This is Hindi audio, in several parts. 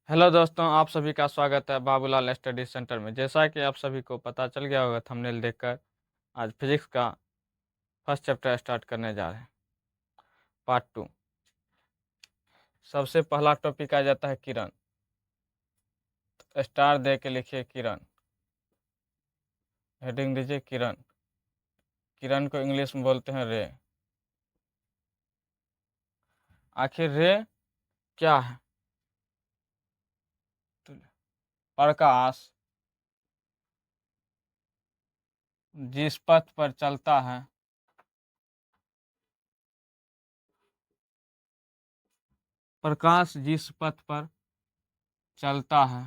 हेलो दोस्तों, आप सभी का स्वागत है बाबूलाल स्टडी सेंटर में। जैसा कि आप सभी को पता चल गया होगा थंबनेल देखकर, आज फिजिक्स का फर्स्ट चैप्टर स्टार्ट करने जा रहे हैं, पार्ट 2। सबसे पहला टॉपिक आ जाता है किरण। स्टार दे के लिखिए किरण, हेडिंग दीजिए किरण। किरण को इंग्लिश में बोलते हैं रे। आखिर रे क्या है? तो प्रकाश जिस पथ पर चलता है, प्रकाश जिस पथ पर चलता है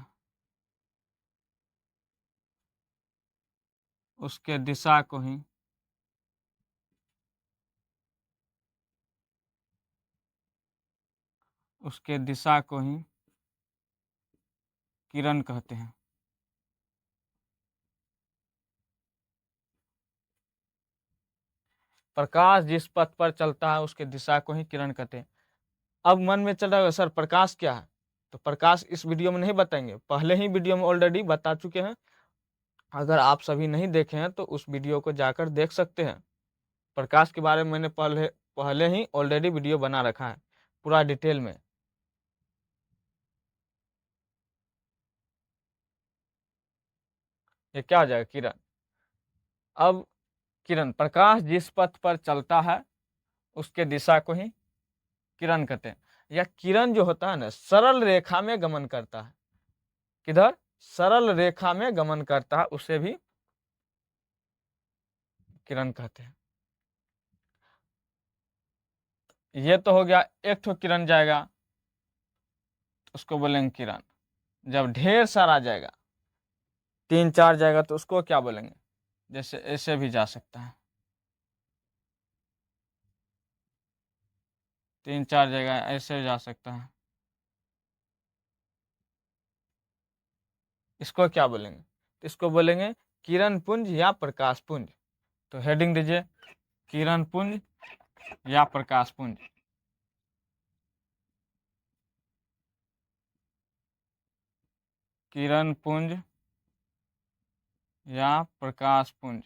उसके दिशा को ही किरण कहते हैं। प्रकाश जिस पथ पर चलता है उसके दिशा को ही किरण कहते हैं। अब मन में चल रहा है सर प्रकाश क्या है? तो प्रकाश इस वीडियो में नहीं बताएंगे, पहले ही वीडियो में ऑलरेडी बता चुके हैं। अगर आप सभी नहीं देखे हैं तो उस वीडियो को जाकर देख सकते हैं। प्रकाश के बारे में मैंने पहले पहले ही ऑलरेडी वीडियो बना रखा है पूरा डिटेल में। ये क्या हो जाएगा? किरण। अब किरण, प्रकाश जिस पथ पर चलता है उसके दिशा को ही किरण कहते हैं। या किरण जो होता है ना, सरल रेखा में गमन करता है। किधर? सरल रेखा में गमन करता है, उसे भी किरण कहते हैं। ये तो हो गया, एक ठो किरण जाएगा तो उसको बोलेंगे किरण। जब ढेर सारा जाएगा, 3 4 जाएगा, तो उसको क्या बोलेंगे? जैसे ऐसे भी जा सकता है, 3 4 जाएगा ऐसे जा सकता है। इसको क्या बोलेंगे? इसको बोलेंगे किरण पुंज या प्रकाश पुंज। तो हेडिंग दीजिए किरण पुंज या प्रकाश पुंज। किरण पुंज या प्रकाश पुंज।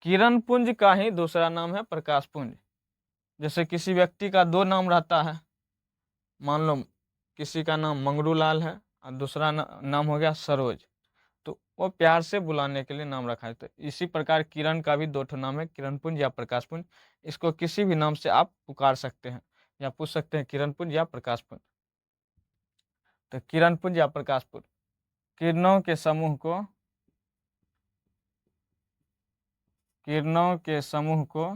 किरण पुंज का ही दूसरा नाम है प्रकाश पुंज। जैसे किसी व्यक्ति का दो नाम रहता है, मान लो किसी का नाम मंगरू लाल है और दूसरा नाम हो गया सरोज, तो वो प्यार से बुलाने के लिए नाम रखा है। तो इसी प्रकार किरण का भी दो ठो नाम है, किरण पुंज या प्रकाश पुंज। इसको किसी भी नाम से आप पुकार सकते हैं या पूछ सकते हैं, किरण पुंज या प्रकाश पुंज। तो किरण पुंज या प्रकाश पुंज, किरणों के समूह को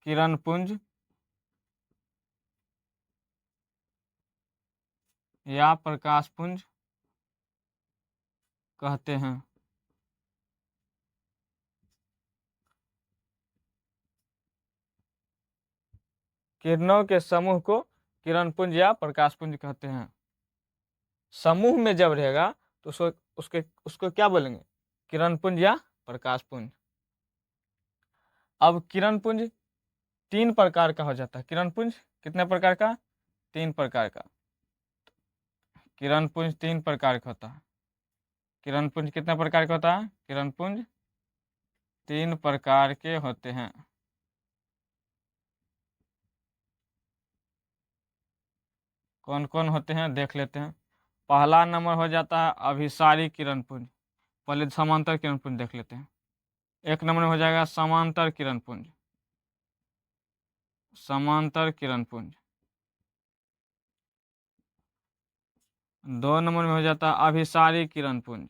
किरण पुंज या प्रकाश पुंज कहते हैं। किरणों के समूह को किरण पुंज या प्रकाश पुंज कहते हैं। समूह में जब रहेगा तो उसको क्या बोलेंगे? किरण पुंज या प्रकाश पुंज। अब किरण पुंज 3 प्रकार का हो जाता है। किरण पुंज कितने प्रकार का? 3 प्रकार का। किरण पुंज 3 प्रकार का होता है। किरण पुंज कितने प्रकार का होता है? किरण पुंज 3 प्रकार के होते हैं। कौन कौन होते हैं देख लेते हैं। पहला नंबर हो जाता है अभिसारी किरण पुंज। पहले समांतर किरण पुंज देख लेते हैं। एक नंबर में हो जाएगा समांतर किरण पुंज। समांतर किरण पुंज। 2 नंबर में हो जाता है अभिसारी किरण पुंज।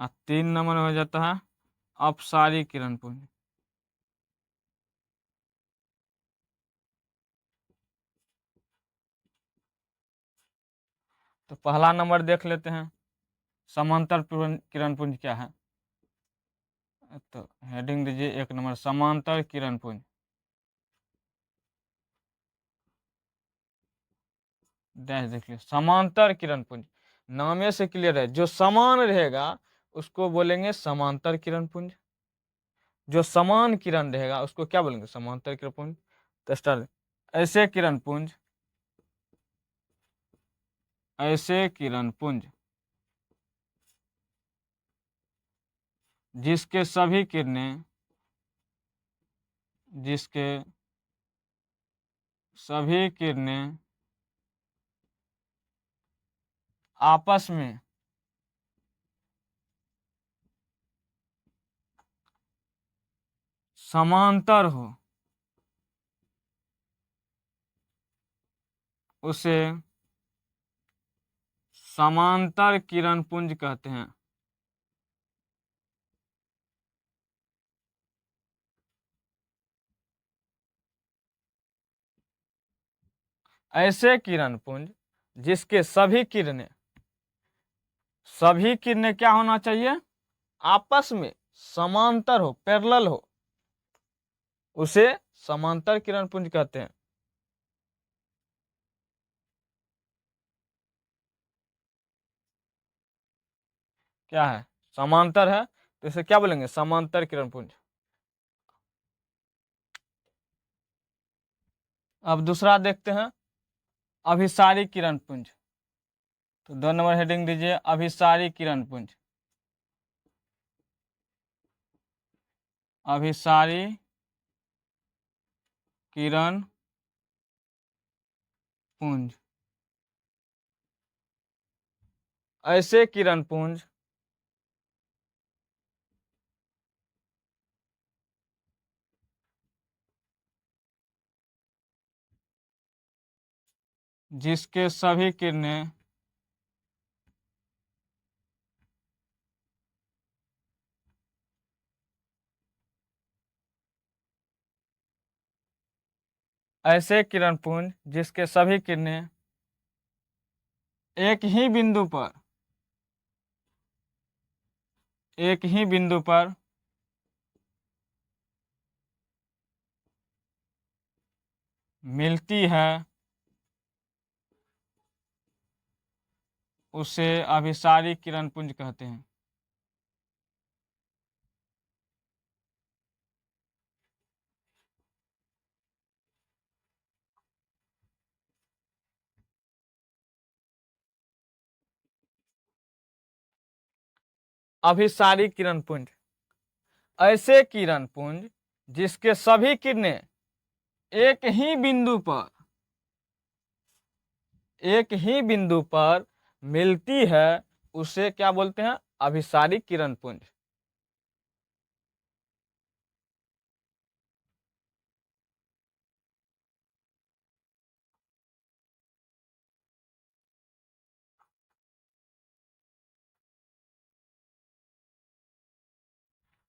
और 3 नंबर में हो जाता है अपसारी किरण पुंज। तो पहला नंबर देख लेते हैं, समांतर किरण पुंज क्या है। तो हेडिंग दीजिए 1 नंबर समांतर किरण पुंज। डैश देख लिया, समांतर किरण पुंज। नामे से क्लियर है, जो समान रहेगा उसको बोलेंगे समांतर किरण पुंज। जो समान किरण रहेगा उसको क्या बोलेंगे, समांतर किरण पुंज। तो स्टार्ट, ऐसे किरण पुंज, ऐसे किरण पुंज जिसके सभी किरणें, जिसके सभी किरणें आपस में समांतर हो, उसे समांतर किरण पुंज कहते हैं। ऐसे किरण पुंज जिसके सभी किरणें क्या होना चाहिए, आपस में समांतर हो, पैरेलल हो, उसे समांतर किरण पुंज कहते हैं। क्या है, समांतर है, तो इसे क्या बोलेंगे, समांतर किरण पुंज। अब दूसरा देखते हैं, अभिसारी किरण पुंज। तो 2 नंबर हेडिंग दीजिए, अभिसारी किरण पुंज। अभिसारी किरण पुंज, ऐसे किरण पुंज जिसके सभी किरणें ऐसे किरण पुंज जिसके सभी किरणें एक ही बिंदु पर, एक ही बिंदु पर मिलती है, उसे अभिसारी किरण पुंज कहते हैं। अभिसारी किरण पुंज, ऐसे किरण पुंज जिसके सभी किरणें एक ही बिंदु पर, एक ही बिंदु पर मिलती है, उसे क्या बोलते हैं, अभिसारी किरण पुंज।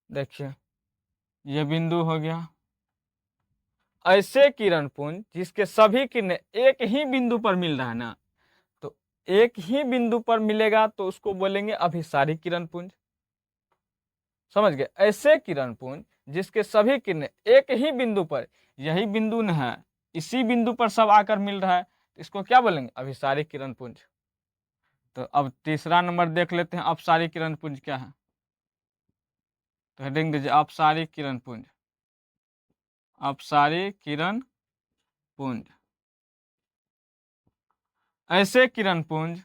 देखिए, ये बिंदु हो गया। ऐसे किरण पुंज जिसके सभी किरणें एक ही बिंदु पर मिल रहा है ना, तो एक ही बिंदु पर मिलेगा तो उसको बोलेंगे अभिसारी किरण पुंज। समझ गए, ऐसे किरण पुंज जिसके सभी किरणें एक ही बिंदु पर, यही बिंदु न है, इसी बिंदु पर सब आकर मिल रहा है, तो इसको क्या बोलेंगे, अभिसारी किरण पुंज। तो अब तीसरा नंबर देख लेते हैं, अपसारी किरण पुंज क्या है। तो हेडिंग दीजिए, अपसारी किरण पुंज। अपसारी किरण पुंज, ऐसे किरण पुंज,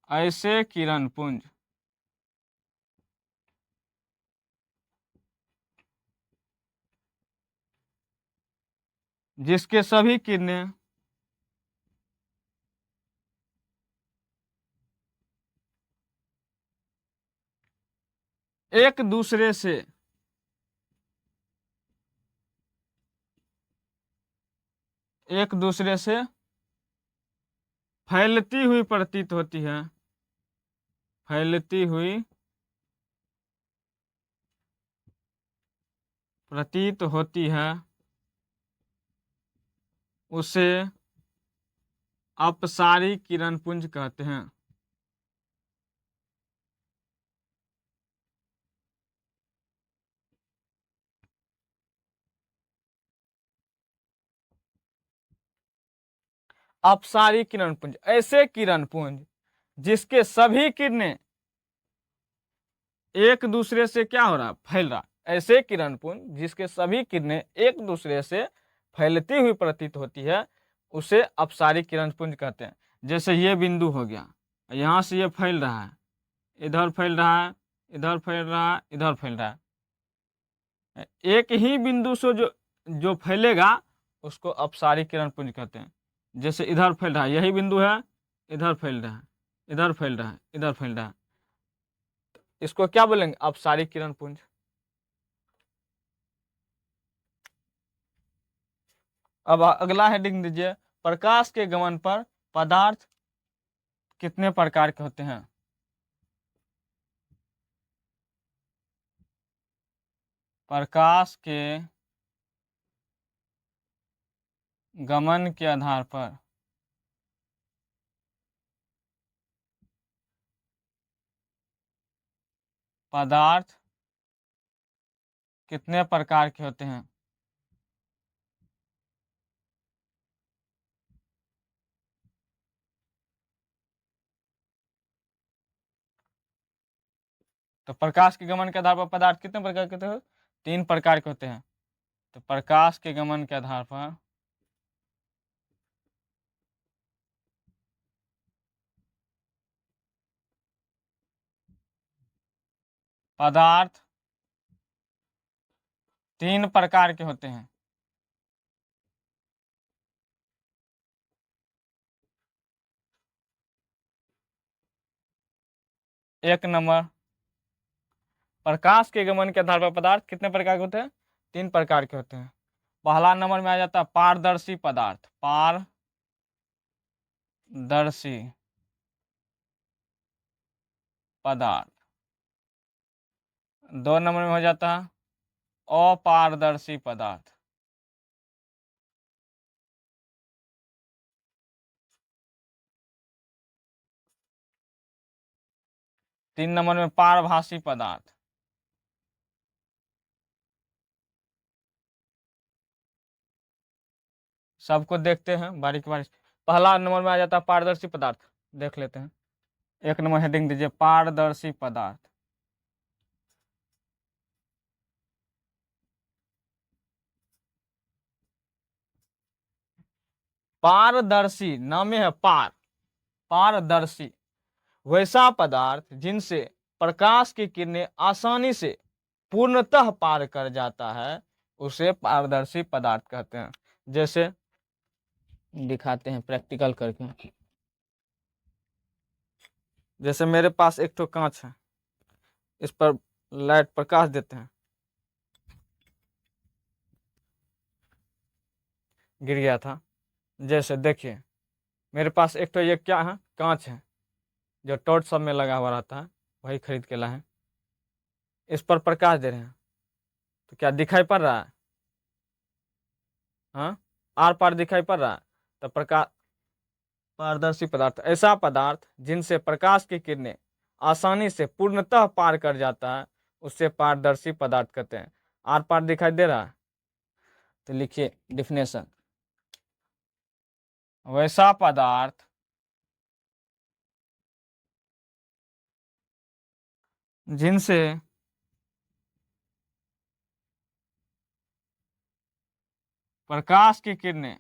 ऐसे किरण पुंज जिसके सभी किरणें एक दूसरे से, एक दूसरे से फैलती हुई प्रतीत होती है, फैलती हुई प्रतीत होती है, उसे अपसारी किरण पुंज कहते हैं। अपसारी किरण पुंज, ऐसे किरण पुंज जिसके सभी किरणें एक दूसरे से क्या हो रहा, फैल रहा, ऐसे किरण पुंज जिसके सभी किरणें एक दूसरे से फैलती हुई प्रतीत होती है, उसे अपसारी किरण पुंज कहते हैं। जैसे ये बिंदु हो गया, यहाँ से ये फैल रहा है, इधर फैल रहा है, इधर फैल रहा है, इधर फैल रहा है, एक ही बिंदु से जो जो फैलेगा उसको अपसारी किरण पुंज कहते हैं। जैसे इधर फैल रहा है, यही बिंदु है, इधर फैल रहा है, इधर फैल रहा है, इधर फैल रहा है, इसको क्या बोलेंगे, अपसारी किरण पुंज। अब अगला हेडिंग दीजिए, प्रकाश के गमन पर पदार्थ कितने प्रकार के होते हैं। प्रकाश के गमन के आधार पर पदार्थ कितने प्रकार के होते हैं। तो प्रकाश के गमन के आधार पर पदार्थ कितने प्रकार के होते हैं, 3 प्रकार के होते हैं। तो प्रकाश के गमन के आधार पर पदार्थ 3 प्रकार के होते हैं। एक नंबर, प्रकाश के गमन के आधार पर पदार्थ कितने प्रकार के होते हैं, 3 प्रकार के होते हैं। पहला नंबर में आ जाता है पारदर्शी पदार्थ, पारदर्शी पदार्थ। 2 नंबर में हो जाता है अपारदर्शी पदार्थ। 3 नंबर में पारभासी पदार्थ। सबको देखते हैं बारीक बारीक। पहला नंबर में आ जाता है पारदर्शी पदार्थ, देख लेते हैं। एक नंबर हेडिंग दीजिए, पारदर्शी पदार्थ। पारदर्शी नाम में है पारदर्शी वैसा पदार्थ जिनसे प्रकाश की किरणें आसानी से पूर्णतः पार कर जाता है, उसे पारदर्शी पदार्थ कहते हैं। जैसे दिखाते हैं प्रैक्टिकल करके। जैसे मेरे पास एक तो कांच है, इस पर लाइट प्रकाश देते हैं, गिर गया था। जैसे देखिए मेरे पास एक तो ये क्या है, कांच है, जो टॉर्च सब में लगा हुआ रहता है, वही खरीद के लाए हैं। इस पर प्रकाश दे रहे हैं तो क्या दिखाई पड़ रहा है, हाँ, आर पार दिखाई पड़ रहा है। तो प्रकाश, पारदर्शी पदार्थ ऐसा पदार्थ जिनसे प्रकाश की किरणें आसानी से पूर्णतः पार कर जाता है, उससे पारदर्शी पदार्थ कहते हैं। आर पार दिखाई दे रहा है तो लिखिए डिफिनेशन, वैसा पदार्थ जिनसे प्रकाश की किरणें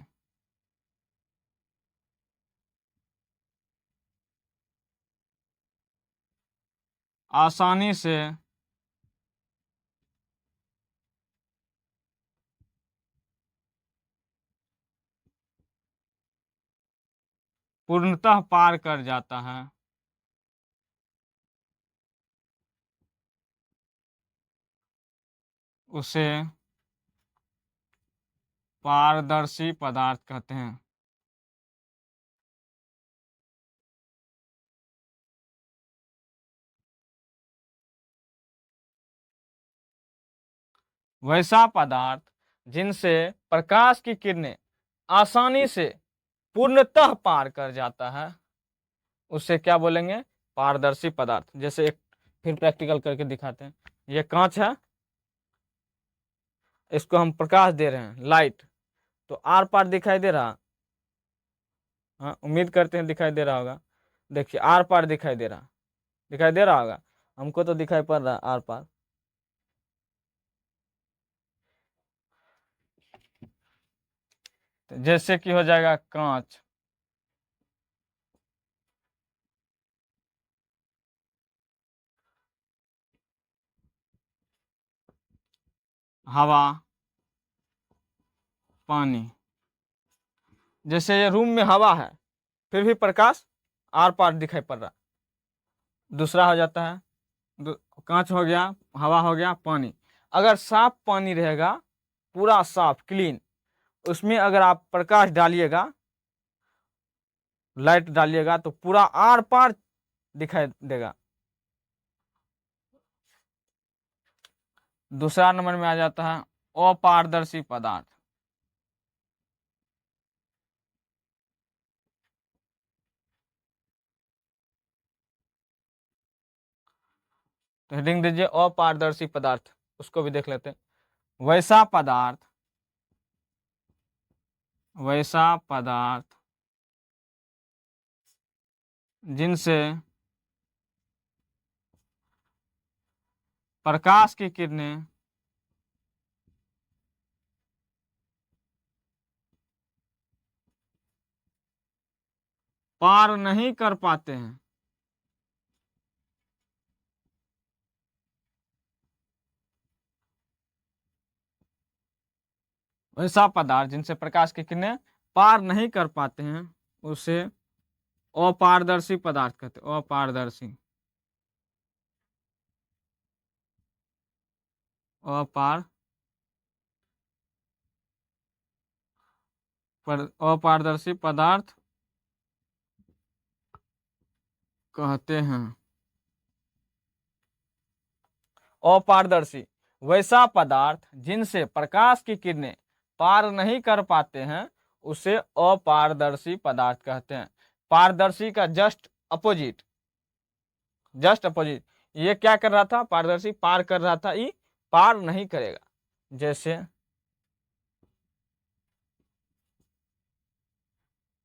आसानी से पूर्णतः पार कर जाता है, उसे पारदर्शी पदार्थ कहते हैं। वैसा पदार्थ जिनसे प्रकाश की किरणें आसानी से पूर्णतः पार कर जाता है, उससे क्या बोलेंगे, पारदर्शी पदार्थ। जैसे एक फिर प्रैक्टिकल करके दिखाते हैं। ये कांच है, इसको हम प्रकाश दे रहे हैं, लाइट, तो आर पार दिखाई दे रहा, हाँ, उम्मीद करते हैं दिखाई दे रहा होगा। देखिए आर पार दिखाई दे रहा होगा, हमको तो दिखाई पड़ रहा है आर पार। तो जैसे कि हो जाएगा कांच, हवा, पानी। जैसे ये रूम में हवा है, फिर भी प्रकाश आर पार दिखाई पड़ रहा। दूसरा हो जाता है कांच हो गया, हवा हो गया, पानी। अगर साफ पानी रहेगा, पूरा साफ क्लीन, उसमें अगर आप प्रकाश डालिएगा, लाइट डालिएगा, तो पूरा आर पार दिखाई देगा। दूसरा नंबर में आ जाता है अपारदर्शी पदार्थ। तो हेडिंग दीजिए अपारदर्शी पदार्थ, उसको भी देख लेते हैं। वैसा पदार्थ जिनसे प्रकाश की किरणें पार नहीं कर पाते हैं। वैसा पदार्थ जिनसे प्रकाश की किरणें पार नहीं कर पाते हैं, उसे अपारदर्शी पदार्थ कहते हैं। अपारदर्शी, अपारदर्शी पदार्थ कहते हैं। अपारदर्शी वैसा पदार्थ जिनसे प्रकाश की किरणें पार नहीं कर पाते हैं, उसे अपारदर्शी पदार्थ कहते हैं। पारदर्शी का जस्ट अपोजिट। ये क्या कर रहा था? पारदर्शी पार कर रहा था, ये पार नहीं करेगा। जैसे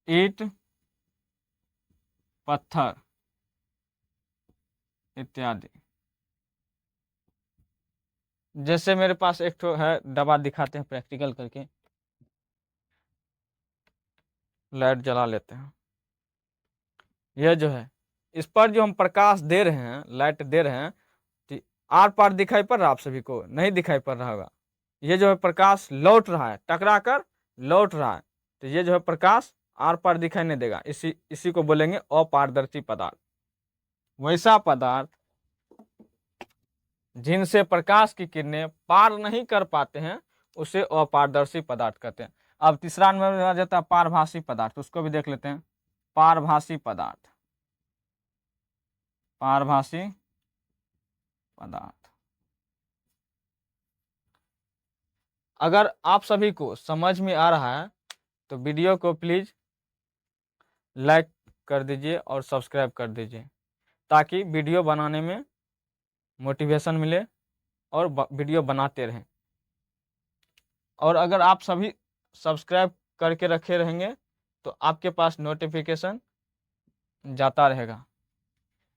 ईंट, पत्थर इत्यादि। जैसे मेरे पास एक ठो है डब्बा, दिखाते हैं प्रैक्टिकल करके। लाइट जला लेते हैं। यह जो है, इस पर जो हम प्रकाश दे रहे हैं, लाइट दे रहे हैं, तो आर पार दिखाई पड़ रहा, आप सभी को नहीं दिखाई पड़ रहा होगा। ये जो है प्रकाश लौट रहा है, टकरा कर लौट रहा है, तो ये जो है प्रकाश आर पार दिखाई नहीं देगा। इसी को बोलेंगे अपारदर्शी पदार्थ। वैसा पदार्थ जिनसे प्रकाश की किरणें पार नहीं कर पाते हैं, उसे अपारदर्शी पदार्थ कहते हैं। अब तीसरा नंबर आ जाता है पारभासी पदार्थ, उसको भी देख लेते हैं। पारभासी पदार्थ, पारभासी पदार्थ। अगर आप सभी को समझ में आ रहा है तो वीडियो को प्लीज लाइक कर दीजिए और सब्सक्राइब कर दीजिए, ताकि वीडियो बनाने में मोटिवेशन मिले और वीडियो बनाते रहें। और अगर आप सभी सब्सक्राइब करके रखे रहेंगे तो आपके पास नोटिफिकेशन जाता रहेगा।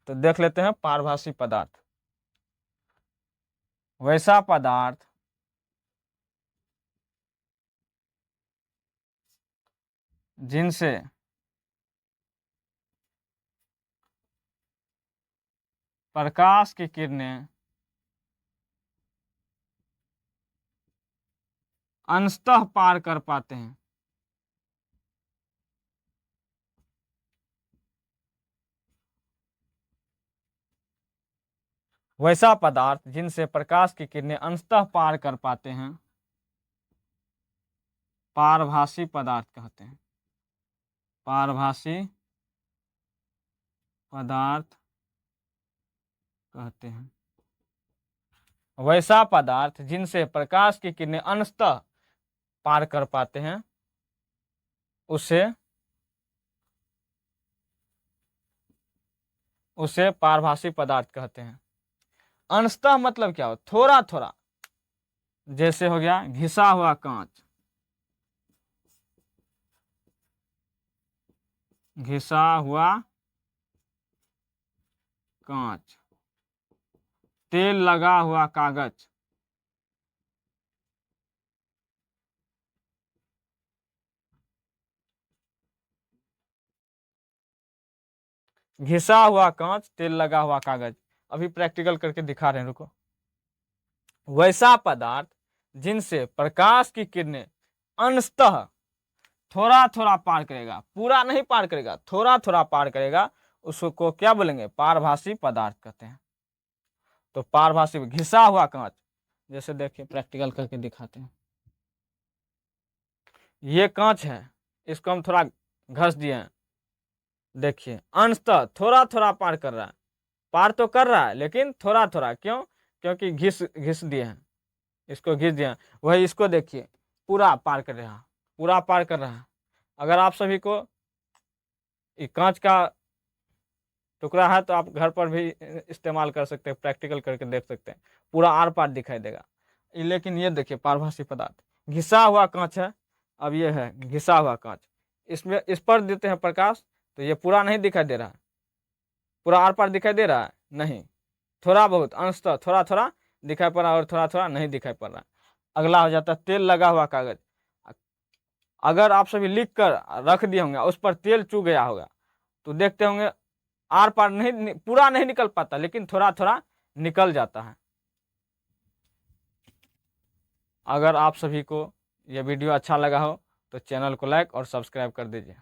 तो देख लेते हैं पारभासी पदार्थ। वैसा पदार्थ जिनसे प्रकाश की किरणें अंशतः पार कर पाते हैं। वैसा पदार्थ जिनसे प्रकाश की किरणें अंशतः पार कर पाते हैं, पारभासी पदार्थ कहते हैं। पारभासी पदार्थ कहते हैं। वैसा पदार्थ जिनसे प्रकाश की किरणें अंशतः पार कर पाते हैं, उसे पारभासी पदार्थ कहते हैं। अंशतः मतलब क्या हो? थोड़ा थोड़ा। जैसे हो गया घिसा हुआ कांच, घिसा हुआ कांच, तेल लगा हुआ कागज, घिसा हुआ कांच, तेल लगा हुआ कागज। अभी प्रैक्टिकल करके दिखा रहे हैं, रुको। वैसा पदार्थ जिनसे प्रकाश की किरणें अंशतः थोड़ा थोड़ा पार करेगा, पूरा नहीं पार करेगा, थोड़ा थोड़ा पार करेगा, उसको क्या बोलेंगे? पारभासी पदार्थ कहते हैं। तो पारभासी घिसा हुआ कांच, जैसे देखिए प्रैक्टिकल करके दिखाते हैं। ये कांच है, इसको हम थोड़ा घस दिए हैं, देखिए अंशतः थोड़ा थोड़ा पार कर रहा है, पार तो कर रहा है लेकिन थोड़ा थोड़ा। क्यों? क्योंकि घिस घिस दिए हैं, इसको घिस दिए हैं। वही इसको देखिए पूरा पार कर रहा है, पूरा पार कर रहा है। अगर आप सभी को ये कांच का टुकड़ा है तो आप घर पर भी इस्तेमाल कर सकते हैं, प्रैक्टिकल करके देख सकते हैं, पूरा आर पार दिखाई देगा। लेकिन ये देखिए पारभासी पदार्थ घिसा हुआ कांच है। अब ये है घिसा हुआ कांच, इसमें इस पर देते हैं प्रकाश तो ये पूरा नहीं दिखाई दे रहा है, पूरा आर पार दिखाई दे रहा है नहीं, थोड़ा बहुत अंशतः थोड़ा थोड़ा दिखाई पड़ रहा है और थोड़ा थोड़ा नहीं दिखाई पड़ रहा है। अगला हो जाता है तेल लगा हुआ कागज। अगर आप सभी लिख कर रख दिए होंगे, उस पर तेल चू गया होगा, तो देखते होंगे आर पार नहीं, पूरा नहीं निकल पाता, लेकिन थोड़ा थोड़ा निकल जाता है। अगर आप सभी को यह वीडियो अच्छा लगा हो तो चैनल को लाइक और सब्सक्राइब कर दीजिए।